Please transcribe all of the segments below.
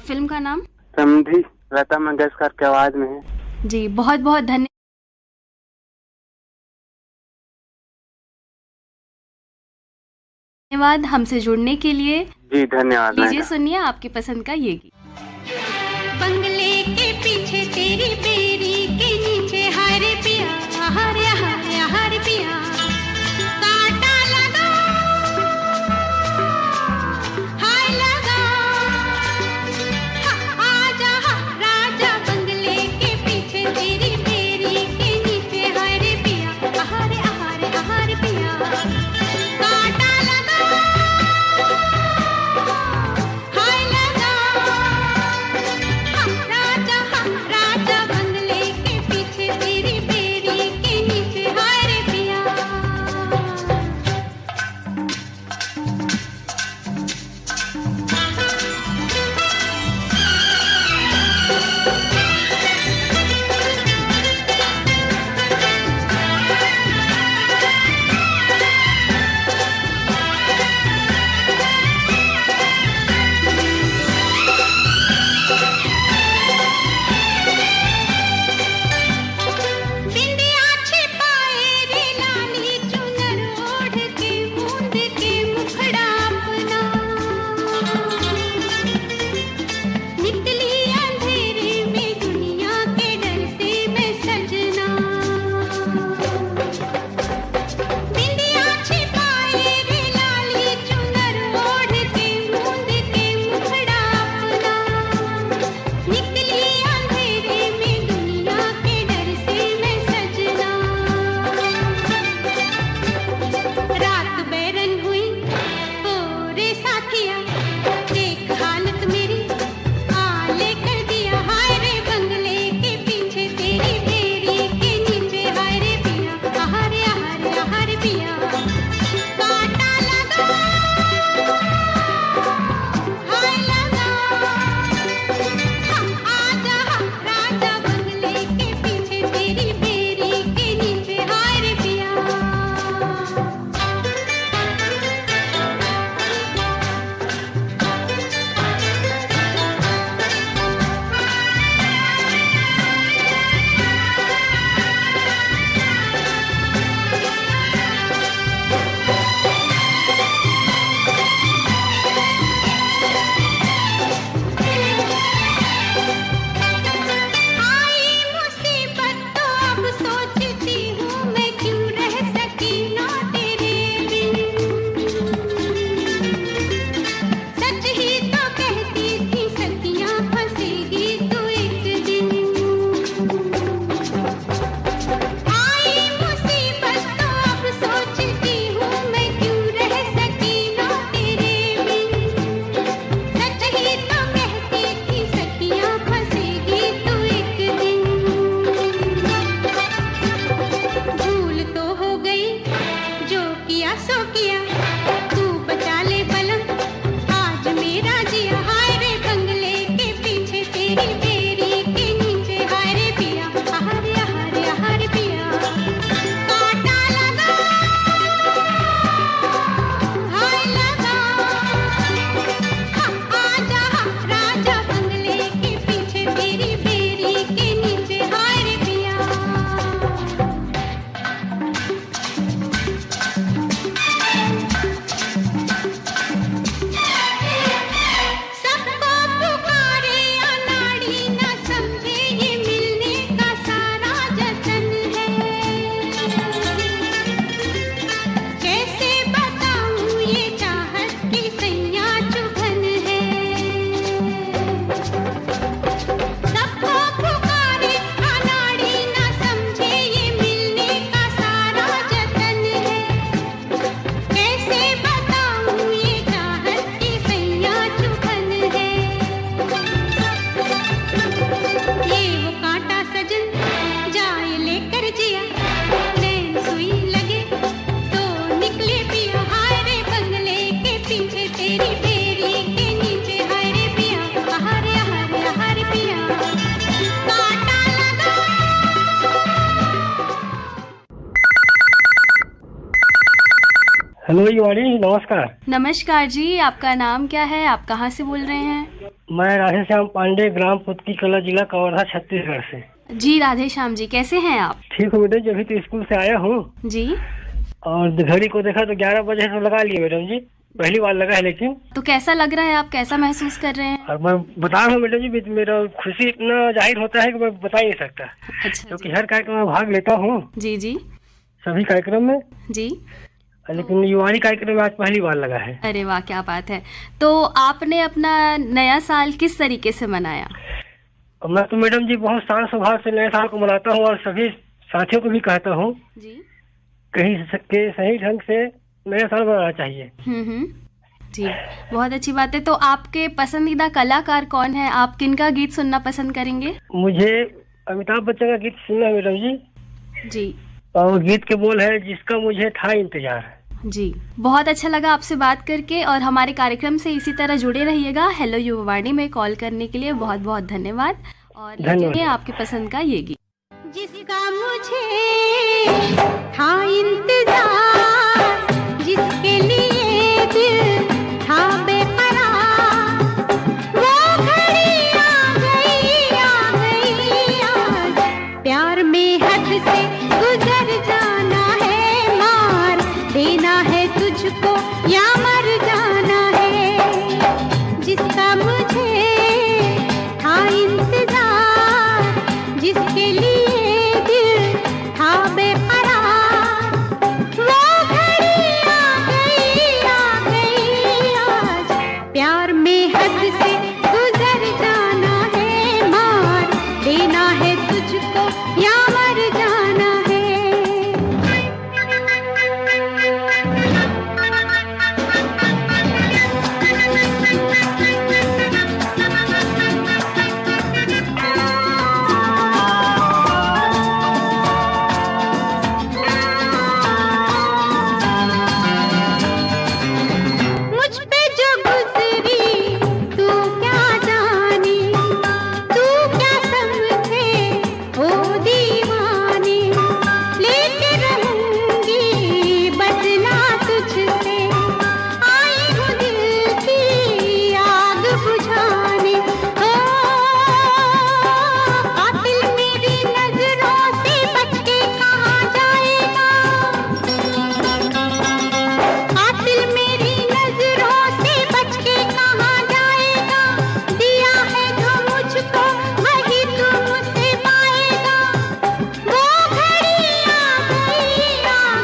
Film का नाम? समधी लता मंगेशकर की आवाज में है। जी, बहुत बहुत धन्यवाद हमसे जुड़ने के लिए। जी धन्यवाद लीजिए मैडम। सुनिए आपकी पसंद का ये गीत। बंगले के पीछे तेरी बेरी के नीचे हरे पिया हरे हरे हरे पिया कांटा लगा हाय लगा आजा राजा बंगले के पीछे तेरी बेरी के नीचे हरे पिया हरे हरे हरे पिया कांटा लगा हाय लगा राजा बंगले हेलो युवानी, नमस्कार। नमस्कार जी, आपका नाम क्या है? आप कहाँ से बोल रहे हैं? मैं राधेश्याम पांडे, ग्राम पुतकी कला, जिला कवर्धा, छत्तीसगढ़ से। जी राधे श्याम जी, कैसे हैं आप? ठीक हूँ मैडम जी, अभी तो स्कूल से आया हूँ जी। और घड़ी को देखा तो 11 बजे तो लगा लिए मैडम जी, पहली बार लगा है लेकिन। तो कैसा लग रहा है, आप कैसा महसूस कर रहे हैं? और मैं बता रहा हूँ मैडम जी, मेरा खुशी इतना जाहिर होता है कि मैं बता ही नहीं सकता, अच्छा क्योंकि जी। हर कार्यक्रम में भाग लेता हूँ, जी जी सभी कार्यक्रम में, जी। लेकिन युवानी कार्यक्रम में आज पहली बार लगा है। अरे वाह, क्या बात है। तो आपने अपना नया साल किस तरीके से मनाया? और मैं तो मैडम जी बहुत शांत स्वभाव से नए साल को मनाता हूँ और सभी साथियों को भी कहता हूँ जी। कहीं के सही ढंग से नया साल मनाना चाहिए। जी, बहुत अच्छी बात है। तो आपके पसंदीदा कलाकार कौन है? आप किनका गीत सुनना पसंद करेंगे? मुझे अमिताभ बच्चन का गीत सुनना है मैडम जी, जी और गीत के बोल है जिसका मुझे था इंतजार। जी, बहुत अच्छा लगा आपसे बात करके और हमारे कार्यक्रम से इसी तरह जुड़े रहिएगा। हेलो युवावाणी में कॉल करने के लिए बहुत बहुत धन्यवाद। और धन्यवाद। लीजिए आपके पसंद का ये गीत। जिसका मुझे था इंतजार, जिसके लिए दिल था बेकरार, वो घड़ी आ गई आज, प्यार में हद से गुजर जाना है, मार देना है तुझको या मर जाना है। जिसका मुझे था इंतजार, जिसके लिए दिल था बेकरार, वो घड़ी आ गई आज, प्यार में हद से गुजर जाना है, मार देना है तुझको या मर जाना है। मुझ पे जो गुजरी तू क्या जाने, तू क्या समझे ओ दीवाने, लेके रहूंगी बदला तुझसे, आई हूँ दिल की आग बुझाने। ओ कातिल मेरी नजरों से बच के कहाँ जाएगा, कातिल मेरी नजरों से बच के कहाँ जाएगा, दिया है जो मुझको वही तू मुझसे पाएगा। वो घड़ी आ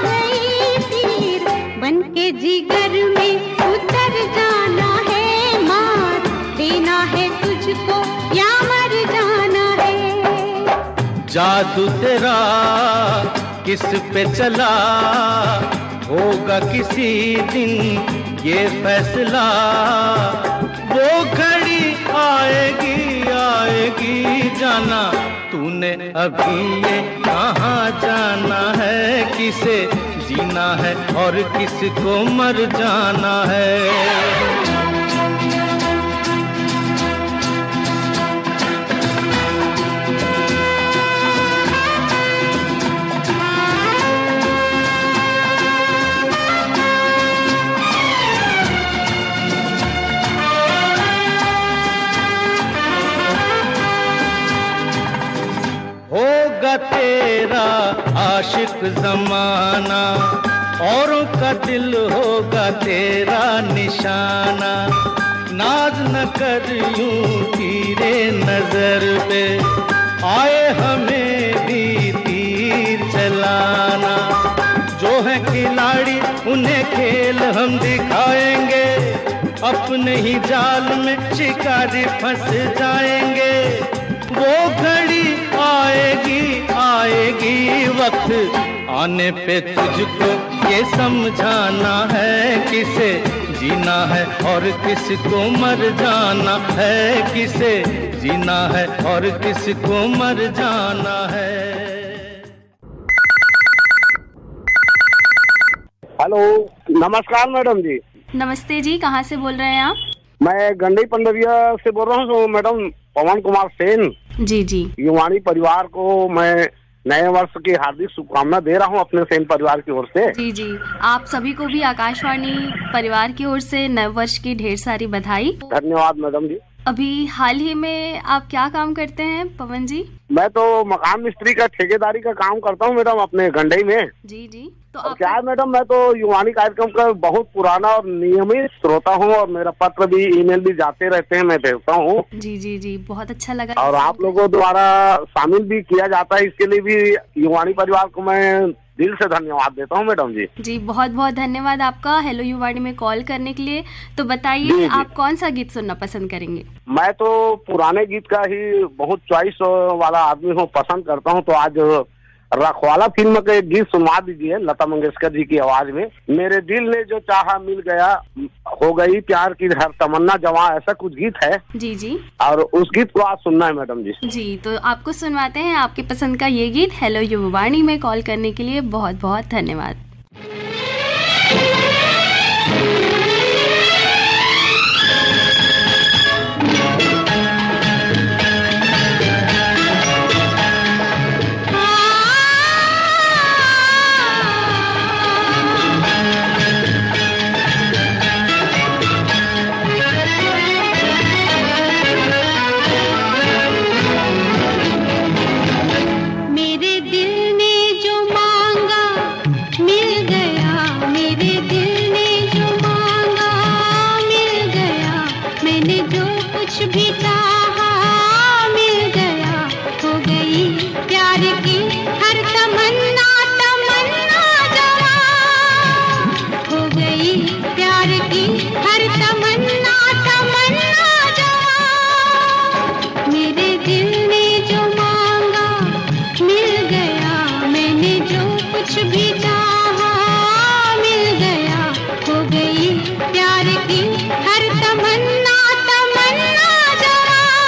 गई तीर बन के जिगर में उतर जाना है, मार देना है तुझको या मर जाना है। जादू तेरा किस पे चला, होगा किसी दिन ये फैसला, वो घड़ी आएगी जाना, तूने अभी ये कहाँ जाना है, किसे जीना है और किसको मर जाना है। होगा तेरा आशिक जमाना, औरों का दिल होगा तेरा निशाना, नाज न कर यूं तीरे नजर पे, आए हमें भी तीर चलाना। जो है खिलाड़ी उन्हें खेल हम दिखाएंगे, अपने ही जाल में शिकारी फंस जाएंगे। वो घड़ी आएगी वक्त आने पे तुझको ये समझाना है, किसे जीना है और किसको मर जाना है, किसे जीना है और किसको मर जाना है। हेलो, नमस्कार मैडम जी। नमस्ते जी, कहाँ से बोल रहे हैं आप? मैं गंडई पंडरिया से बोल रहा हूँ मैडम, पवन कुमार सेन। जी जी। युवानी परिवार को मैं नए वर्ष की हार्दिक शुभकामना दे रहा हूँ अपने सेन परिवार की ओर से। जी जी, आप सभी को भी आकाशवाणी परिवार की ओर से नव वर्ष की ढेर सारी बधाई। धन्यवाद मैडम जी। अभी हाल ही में आप क्या काम करते हैं पवन जी? मैं तो मकान मिस्त्री का ठेकेदारी का काम करता हूँ मैडम अपने गंडई में। जी जी, तो और आप क्या है मैडम, मैं तो युवानी कार्यक्रम का बहुत पुराना और नियमित श्रोता हूँ और मेरा पत्र भी ईमेल भी जाते रहते हैं, मैं भेजता हूँ। जी जी जी, बहुत अच्छा लगा। और आप लोगों द्वारा शामिल भी किया जाता है, इसके लिए भी युवानी परिवार को मैं दिल से धन्यवाद देता हूँ मैडम जी। जी बहुत बहुत धन्यवाद आपका हेलो युवाणी में कॉल करने के लिए। तो जी, बताइए जी। आप कौन सा गीत सुनना पसंद करेंगे? मैं तो पुराने गीत का ही बहुत चॉइस वाला आदमी हूँ, पसंद करता हूँ। तो आज रखवाला फिल्म का एक गीत सुनवा दीजिए लता मंगेशकर जी की आवाज में। मेरे दिल ने जो चाहा मिल गया, हो गई प्यार की हर तमन्ना जवां, ऐसा कुछ गीत है। जी जी और उस गीत को आज सुनना है मैडम जी। जी, तो आपको सुनवाते हैं आपकी पसंद का ये गीत। हेलो युवाणी में कॉल करने के लिए बहुत बहुत धन्यवाद। मेरे दिल ने जो मांगा मिल गया, मेरे दिल ने जो मांगा मिल गया, मैंने जो कुछ भी चाहा मिल गया, हो गई प्यार की हर तमन्ना तमन्ना जवां, हो गई प्यार की हर तमन्ना तमन्ना जवां, मेरे दिल ने जो मांगा मिल गया, मैंने जो कुछ भी चाहा मिल गया, हो गई प्यार की हर तमन्ना तमन्ना जवां।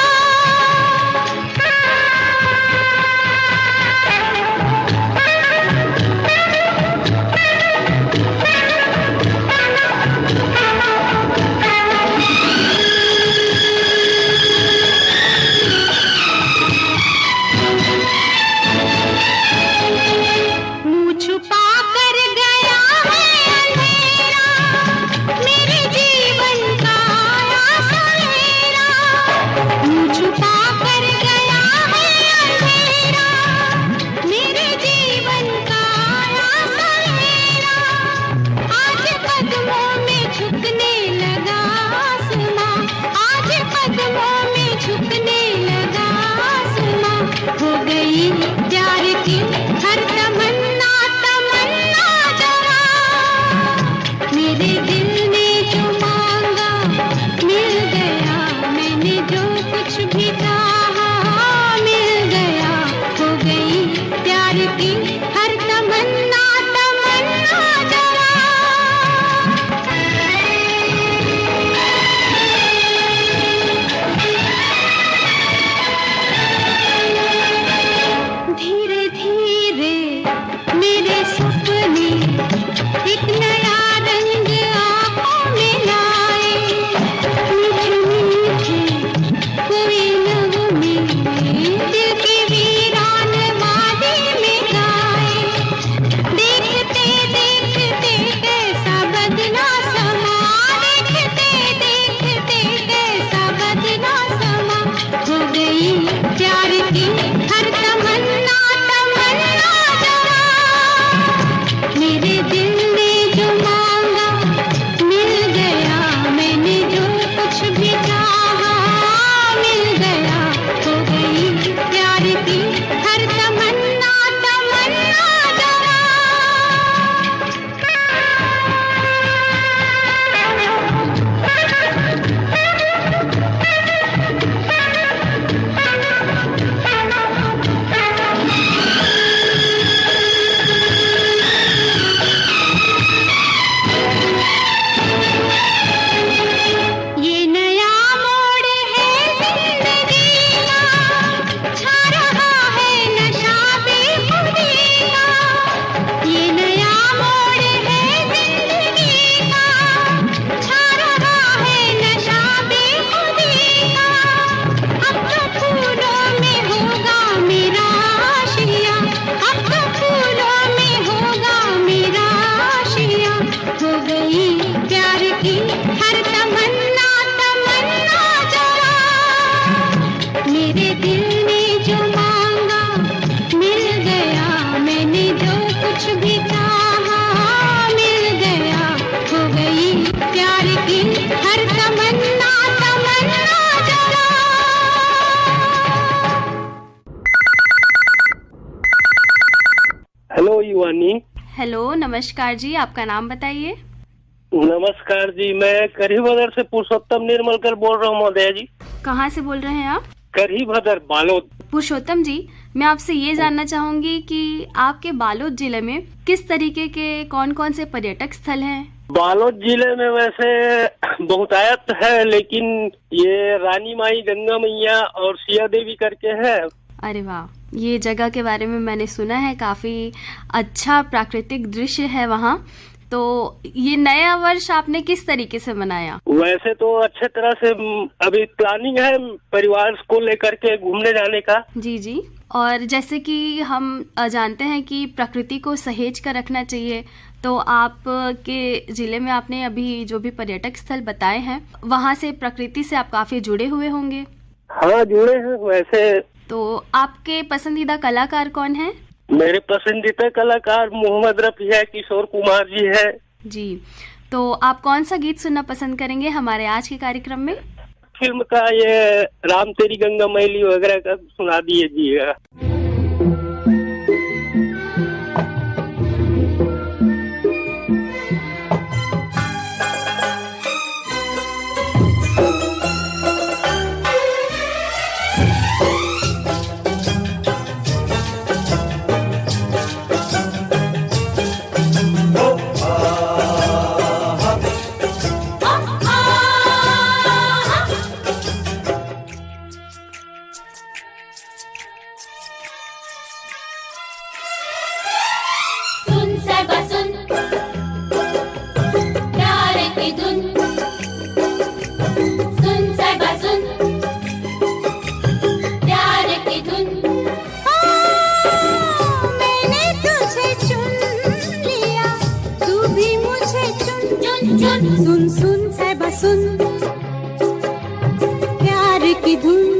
हेलो, नमस्कार जी, आपका नाम बताइए। नमस्कार जी, मैं करीबदर से पुरुषोत्तम निर्मलकर बोल रहा हूँ महोदय जी। कहाँ से बोल रहे हैं आप? करीबदर, बालोद। पुरुषोत्तम जी, मैं आपसे ये जानना चाहूंगी कि आपके बालोद जिले में किस तरीके के कौन कौन से पर्यटक स्थल हैं? बालोद जिले में वैसे बहुतायत है, लेकिन ये रानी माई, गंगा मैया और सिया देवी करके है। अरे वाह, ये जगह के बारे में मैंने सुना है, काफी अच्छा प्राकृतिक दृश्य है वहाँ। तो ये नया वर्ष आपने किस तरीके से मनाया? वैसे तो अच्छे तरह से अभी प्लानिंग है परिवार को लेकर के घूमने जाने का। जी जी। और जैसे कि हम जानते हैं कि प्रकृति को सहेज कर रखना चाहिए, तो आप के जिले में आपने अभी जो भी पर्यटक स्थल बताए हैं, वहाँ से प्रकृति से आप काफी जुड़े हुए होंगे। हाँ, जुड़े हैं वैसे। तो आपके पसंदीदा कलाकार कौन है? मेरे पसंदीदा कलाकार मोहम्मद रफी है, किशोर कुमार जी है। जी, तो आप कौन सा गीत सुनना पसंद करेंगे हमारे आज के कार्यक्रम में? फिल्म का ये राम तेरी गंगा मैली वगैरह का सुना दीजिएगा। सुन साहिबा सुन, प्यार की धुन। सुन साहिबा सुन, प्यार की धुन। मैंने तुझे चुन लिया, तू भी मुझे चुन चुन चुन। सुन सुन साहिबा सुन, प्यार की धुन।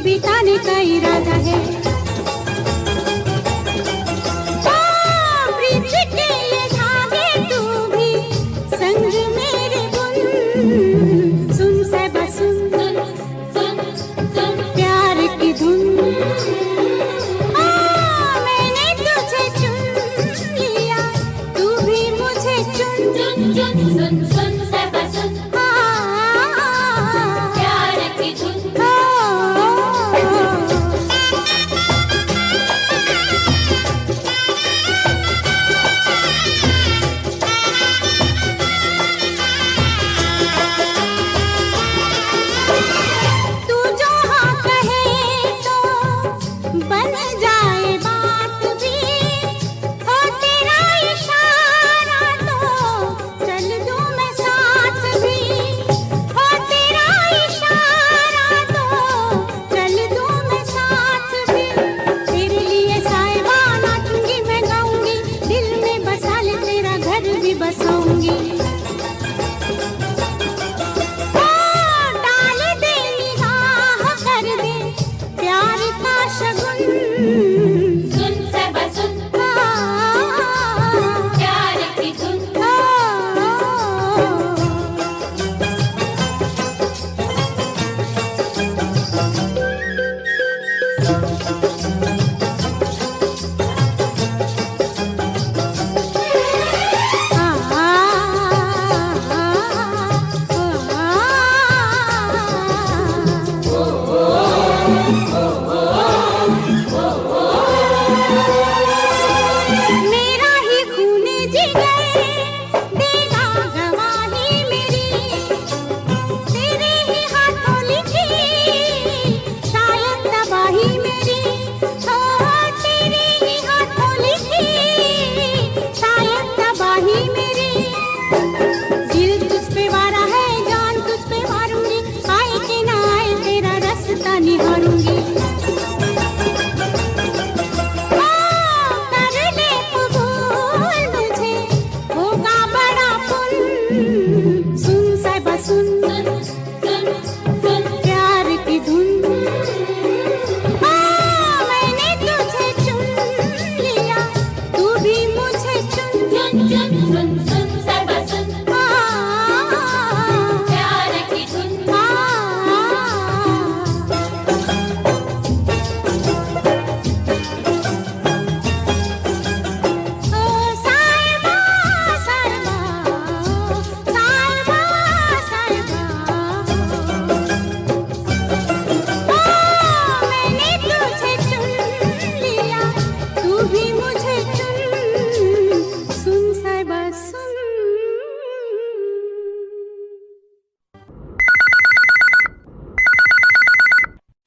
बिताने का इरादा है। प्रीत के ये धागे तू भी संग मेरे बुन। सुन साहिबा सुन, सुन सुन प्यार की धुन। मैंने तुझे चुन लिया, तू भी मुझे चुन चुन चुन। सुन सुन साहिबा सुन, प्यार की धुन।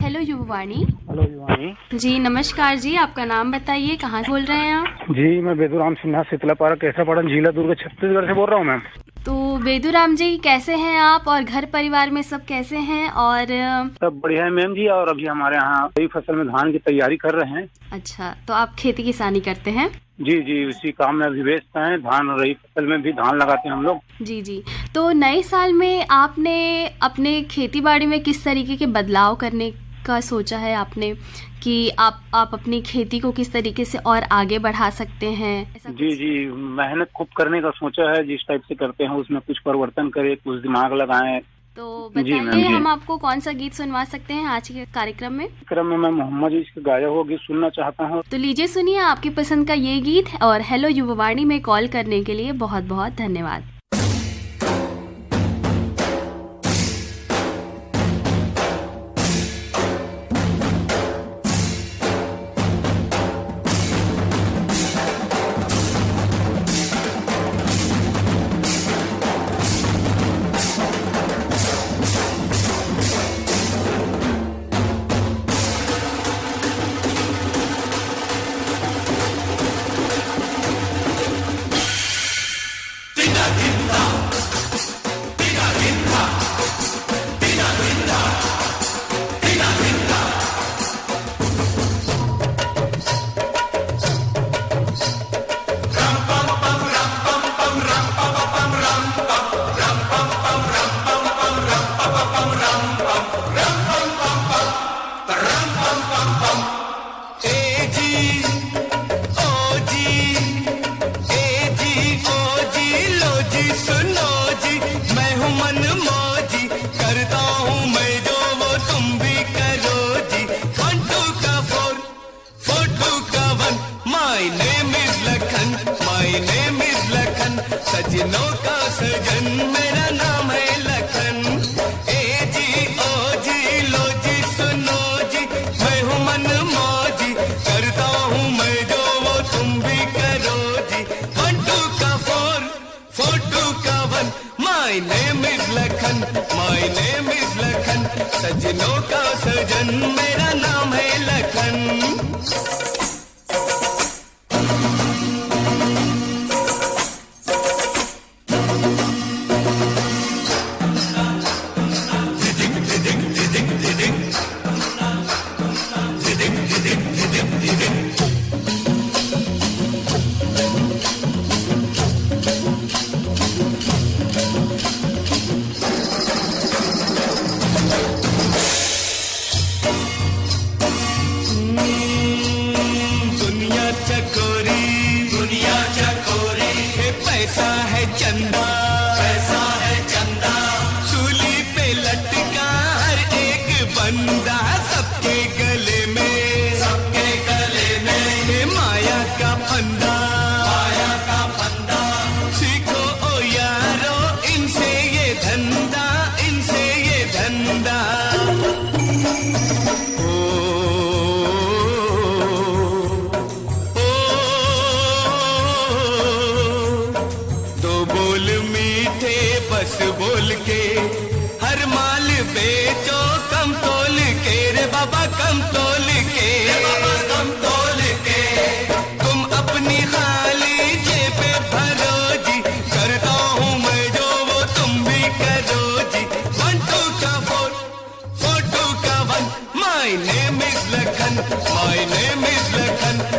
हेलो युववाणी। हेलो युवानी जी नमस्कार जी, आपका नाम बताइए, कहाँ से बोल रहे हैं आप? जी, मैं बेदूराम सिन्हा, शीतलापारा, केसरापाटन, जिला दुर्ग, छत्तीसगढ़ से बोल रहा हूँ मैम। तो बेदूराम जी कैसे हैं आप, और घर परिवार में सब कैसे हैं? और सब बढ़िया है मैम जी। और अभी हमारे यहाँ कई फसल में धान की तैयारी कर रहे हैं। अच्छा, तो आप खेती किसानी करते हैं? जी जी, उसी काम में अभी व्यस्त हैं। धान और रही फसल में भी धान लगाते हैं हम लोग। जी जी। तो नए साल में आपने अपने खेती बाड़ी में किस तरीके के बदलाव करने का सोचा है आपने, कि आप अपनी खेती को किस तरीके से और आगे बढ़ा सकते हैं? ऐसा जी कुछ? जी, मेहनत खूब करने का सोचा है। जिस टाइप से करते हैं उसमें कुछ परिवर्तन करें, कुछ दिमाग लगाएं। तो जी मैम, बताइए, जी। हम आपको कौन सा गीत सुनवा सकते हैं आज के कार्यक्रम में? क्रम में मैं मोहम्मद इश्क गाया हुआ गीत सुनना चाहता हूँ। तो लीजिए सुनिए आपकी पसंद का ये गीत। और हेलो युववाणी में कॉल करने के लिए बहुत बहुत धन्यवाद। सजनों का सजन मेरा नाम है लखन। ए जी ओ जी लो जी सुनो जी, मैं हूँ मन मौजी, करता हूँ मैं जो वो तुम भी करो जी। 1 2 का 4 4 2 का 1, my name is Lakhan, my name is Lakhan. सजनों का सजन मेरा नाम है लखन।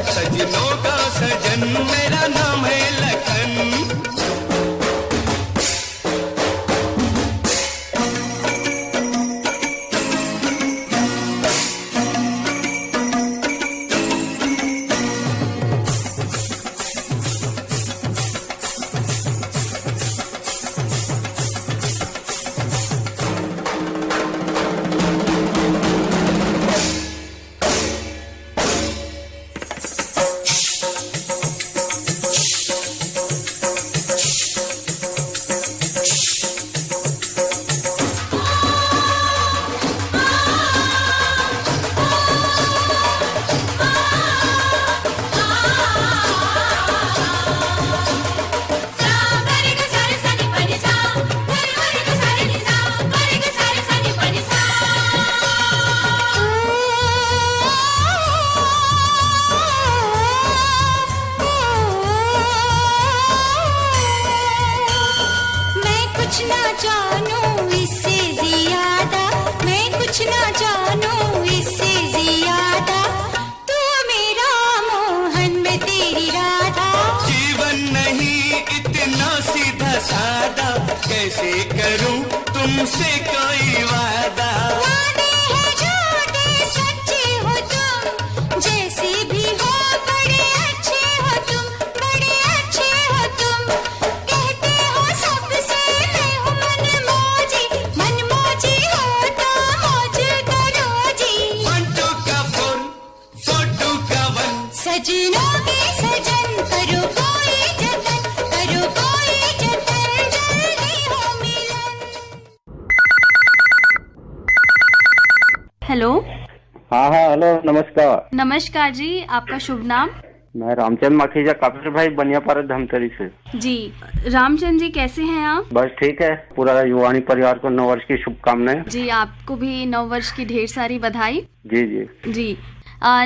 सजनों का सजन मेरा नाम है लखन। हमसे कोई वादा। वादे हैं झूठे सच्चे हो तुम, जैसे भी हो बड़े अच्छे हो तुम, बड़े अच्छे हो तुम। कहते हो सबसे मैं हूँ मनमौजी हो तो मौज करो जी। 1 2 का 4 4 2 का 1। सजनों के सजन करो कोई जतन, करो कोई जतन, जल्दी हो मिलन। हेलो। हाँ हाँ हेलो नमस्कार। नमस्कार जी, आपका शुभ नाम? मैं रामचंद्र माखीजा काफिर भाई बनियापारा धमतरी से। जी रामचंद्र जी, कैसे हैं आप? बस ठीक है, पूरा युवाणी परिवार को 9 वर्ष की शुभकामनाएं। जी आपको भी 9 वर्ष की ढेर सारी बधाई। जी जी जी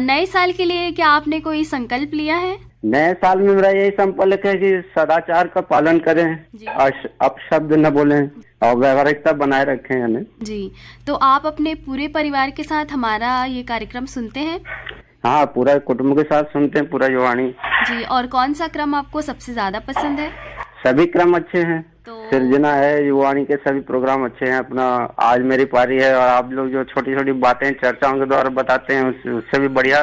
नए साल के लिए क्या आपने कोई संकल्प लिया है? नए साल में मेरा यही संकल्प है कि सदाचार का पालन करें, जी। अपशब्द न बोलें और व्यवहारिकता बनाए रखें। यानी जी, तो आप अपने पूरे परिवार के साथ हमारा ये कार्यक्रम सुनते हैं? हाँ, पूरा कुटुंब के साथ सुनते हैं, पूरा युवाणी। जी, और कौन सा क्रम आपको सबसे ज्यादा पसंद है? सभी क्रम अच्छे हैं, तो सिर्जना है, युवाणी के सभी प्रोग्राम अच्छे हैं। अपना आज मेरी पारी है और आप लोग जो छोटी छोटी बातें चर्चाओं के द्वारा बताते हैं उससे भी बढ़िया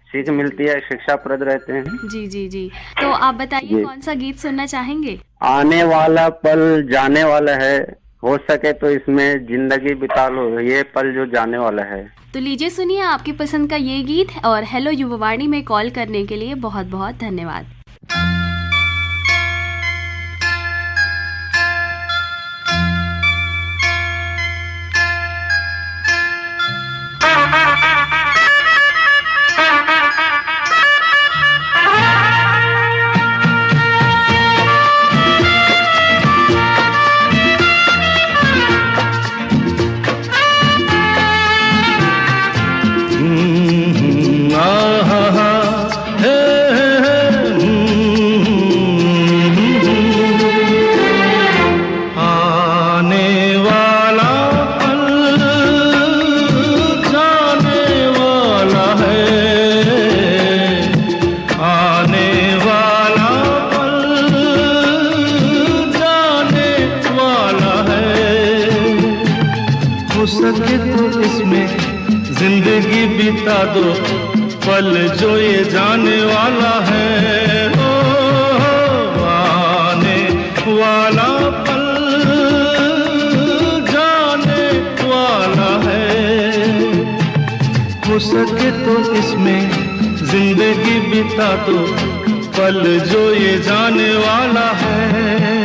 सीख मिलती है, शिक्षाप्रद रहते हैं। जी जी जी, तो आप बताइए कौन सा गीत सुनना चाहेंगे? आने वाला पल जाने वाला है, हो सके तो इसमें जिंदगी बिता लो, ये पल जो जाने वाला है। तो लीजिए सुनिए आपकी पसंद का ये गीत। और हेलो युवावाणी में कॉल करने के लिए बहुत बहुत धन्यवाद। बिता दो पल जो ये जाने वाला है। ओ आने वाला पल जाने वाला है। हो सके तो इसमें जिंदगी बिता दो पल जो ये जाने वाला है।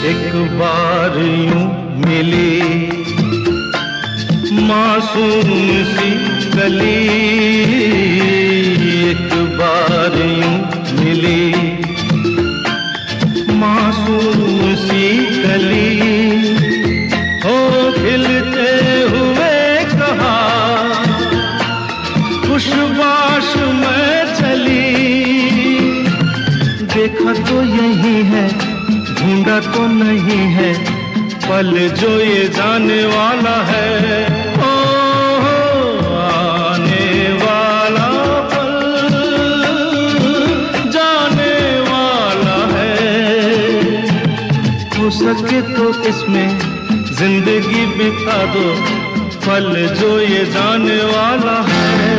एक बार यूं मिली मासूम सी गली, एक बार यूं मिली मासूम सी गली, हो खिलते हुए कहा खुशबाश में चली, देखा तो यही है ढूंढा तो नहीं है पल जो ये जाने वाला है। ओ आने वाला पल जाने वाला है। हो सके तो इसमें जिंदगी बिता दो पल जो ये जाने वाला है।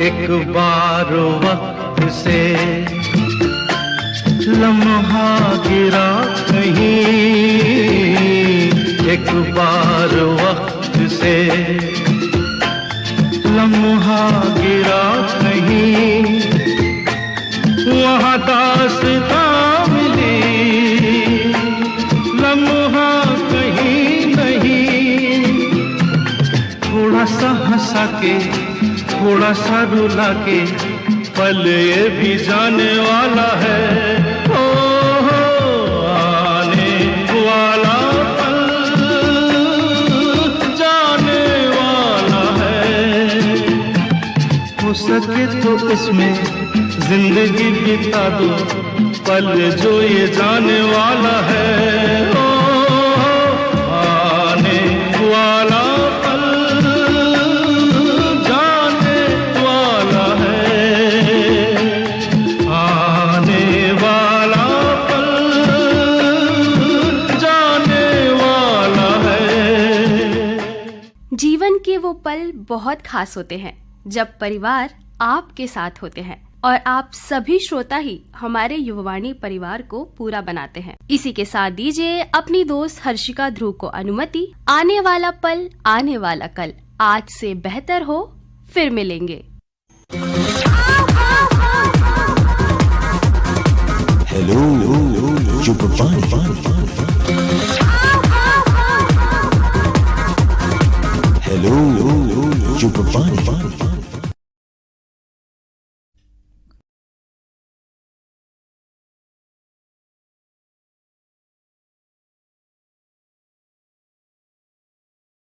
एक बार वक्त से लम्हा गिरा कहीं, एक बार वक्त से लम्हा गिरा कहीं, वहाँ दास्तां मिली, लम्हा कहीं नहीं। थोड़ा सा हंसा के, थोड़ा सा रुला के, पल ये भी जाने वाला है। ओ आने वाला पल जाने वाला है। हो सके तो इसमें जिंदगी बिता दो, पल जो ये जाने वाला है। ओ आने वाला जीवन के वो पल बहुत खास होते हैं जब परिवार आपके साथ होते हैं, और आप सभी श्रोता ही हमारे युववाणी परिवार को पूरा बनाते हैं। इसी के साथ दीजिए अपनी दोस्त हर्षिका ध्रुव को अनुमति। आने वाला पल, आने वाला कल, आज से बेहतर हो, फिर मिलेंगे। Hello Hello, Jupiter.